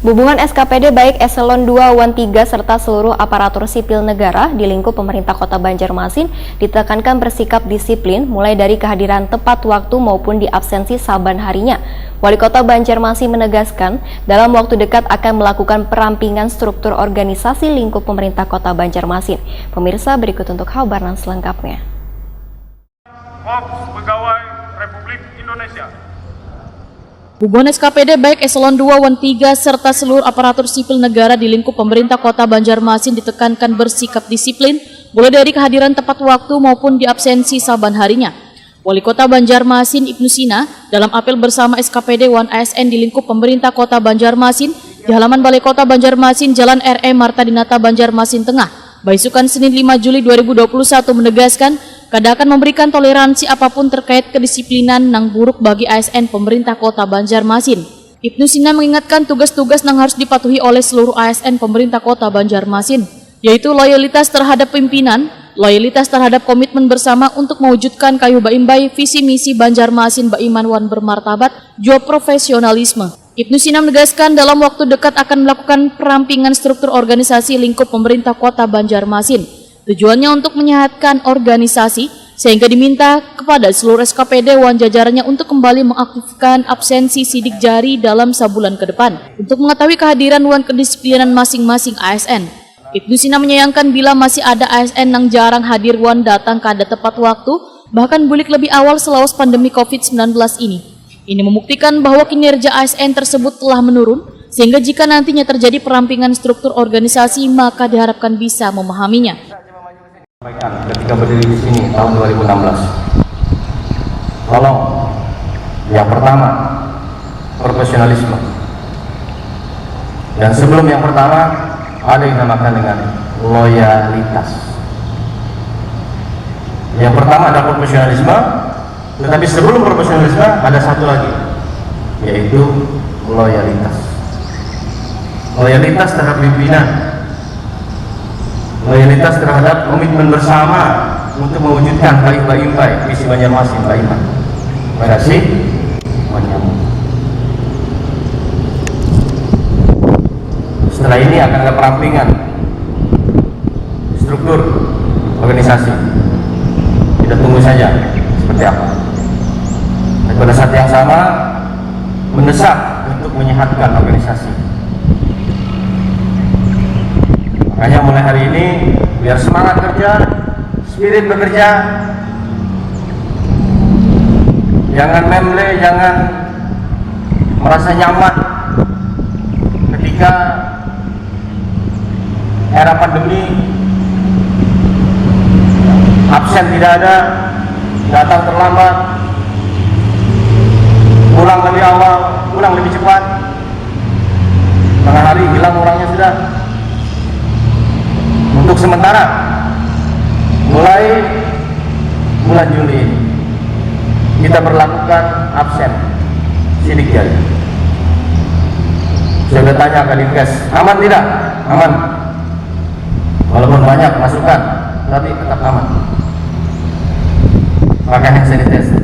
Hubungan SKPD baik Eselon 2, WAN 3, serta seluruh aparatur sipil negara di lingkup pemerintah Kota Banjarmasin ditekankan bersikap disiplin mulai dari kehadiran tepat waktu maupun di absensi saban harinya. Wali Kota Banjarmasin menegaskan dalam waktu dekat akan melakukan perampingan struktur organisasi lingkup pemerintah Kota Banjarmasin. Pemirsa, berikut untuk kabar selengkapnya. Korps Pegawai Republik Indonesia. Hubungan SKPD baik Eselon 2, WAN 3, serta seluruh aparatur sipil negara di lingkup pemerintah Kota Banjarmasin ditekankan bersikap disiplin, mulai dari kehadiran tepat waktu maupun di absensi saban harinya. Wali Kota Banjarmasin Ibnu Sina dalam apel bersama SKPD WAN ASN di lingkup pemerintah Kota Banjarmasin di halaman Balai Kota Banjarmasin Jalan RE Marta Dinata Banjarmasin Tengah, Baisukan Senin 5 Juli 2021 menegaskan kada akan memberikan toleransi apapun terkait kedisiplinan nang buruk bagi ASN pemerintah Kota Banjarmasin. Ibnu Sina mengingatkan tugas-tugas nang harus dipatuhi oleh seluruh ASN pemerintah Kota Banjarmasin, yaitu loyalitas terhadap pimpinan, loyalitas terhadap komitmen bersama untuk mewujudkan kayu baimbai visi misi Banjarmasin Baiman wan bermartabat, jua profesionalisme. Ibnu Sina menegaskan dalam waktu dekat akan melakukan perampingan struktur organisasi lingkup pemerintah Kota Banjarmasin. Tujuannya untuk menyehatkan organisasi, sehingga diminta kepada seluruh SKPD WAN jajarannya untuk kembali mengaktifkan absensi sidik jari dalam sebulan ke depan untuk mengetahui kehadiran WAN kedisiplinan masing-masing ASN. Ibnu Sina menyayangkan bila masih ada ASN yang jarang hadir WAN datang kada tepat waktu, bahkan bulik lebih awal selawas pandemi COVID-19 ini. Ini membuktikan bahwa kinerja ASN tersebut telah menurun, sehingga jika nantinya terjadi perampingan struktur organisasi maka diharapkan bisa memahaminya. Ketika berdiri di sini tahun 2016, tolong yang pertama profesionalisme, dan sebelum yang pertama ada yang dinamakan dengan loyalitas. Yang pertama ada profesionalisme, tetapi sebelum profesionalisme ada satu lagi, yaitu loyalitas. Loyalitas terhadap pimpinan, loyalitas terhadap komitmen bersama untuk mewujudkan kayu baimbai visi Banjarmasin Baiman. Terima kasih. Setelah ini akan ada perampingan struktur organisasi. Kita tunggu saja seperti apa. Dan pada saat yang sama mendesak untuk menyehatkan organisasi. Makanya mulai hari ini biar semangat kerja, spirit bekerja, jangan memble, jangan merasa nyaman ketika era pandemi, absen tidak ada, datang terlambat, pulang lebih awal, pulang lebih cepat, tengah hari hilang orangnya sudah. Untuk sementara mulai bulan Juli ini kita berlakukan absen sidik jari. Saya sudah tanya ke Dinkes, aman tidak? Aman. Walaupun banyak masukan, tapi tetap aman. Pakai hand sanitizer.